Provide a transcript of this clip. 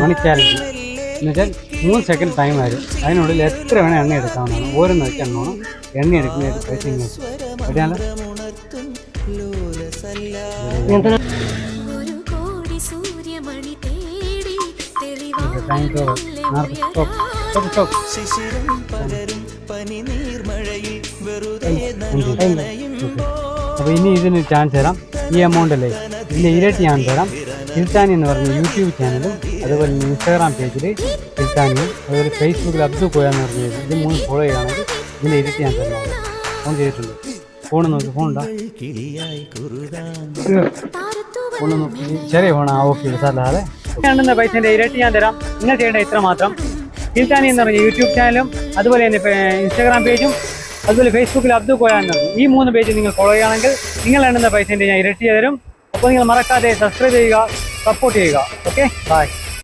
മണി challenge എന്നുവെച്ചാൽ 3 second time ആയിരുന്നു. അതിനുള്ളിൽ എത്ര വേണേൽ എണ്ണ എടുക്കാവുന്നതാണ്. ഓരോന്ന് വെച്ച് എണ്ണമാണ് എണ്ണ എടുക്കുന്ന പൈസ ഇങ്ങനെ അപ്പോൾ ഇനി ഇതിന് ചാൻസ് തരാം. ഈ എമൗണ്ട് അല്ലേ ഇതിൻ്റെ ഇരട്ടി ഞാൻ തരാം. കിൽത്താനി എന്ന് പറഞ്ഞ യൂട്യൂബ് ചാനലും അതുപോലെ ഇൻസ്റ്റാഗ്രാം പേജിൽ കിൽത്താനിയും അതുപോലെ ഫേസ്ബുക്കിൽ അബ്ദു കോയ എന്ന് പറഞ്ഞ ഇത് 3 ഫോളോ ചെയ്യുകയാണെങ്കിൽ ഇതിൻ്റെ ഇരട്ടി ഞാൻ തരുന്നത്. ഫോൺ ചെയ്തിട്ടുണ്ട്. ഫോൺ നോക്കി. ഫോൺ ഉണ്ടോ? ഫോൺ നോക്കി. ചെറിയ ഫോണാ. ഓക്കെ സാറല്ലാതെ എണ്ണുന്ന പൈസൻ്റെ ഇരട്ടി ഞാൻ തരാം. നിങ്ങൾ ചെയ്യേണ്ട ഇത്ര മാത്രം. കിൽത്താനി എന്ന് പറഞ്ഞ യൂട്യൂബ് ചാനലും അതുപോലെ തന്നെ ഇൻസ്റ്റാഗ്രാം പേജും അതുപോലെ ഫേസ്ബുക്കിൽ അബ്ദു കോയ എന്ന് പറഞ്ഞു ഈ 3 പേജ് നിങ്ങൾ ഫോളോ ചെയ്യുകയാണെങ്കിൽ നിങ്ങൾ എണ്ണുന്ന പൈസൻ്റെ ഞാൻ ഇരട്ടി തരും. അപ്പോൾ നിങ്ങൾ മറക്കാതെ സബ്സ്ക്രൈബ് ചെയ്യുക, സപ്പോർട്ട് ചെയ്യുക. Okay, by.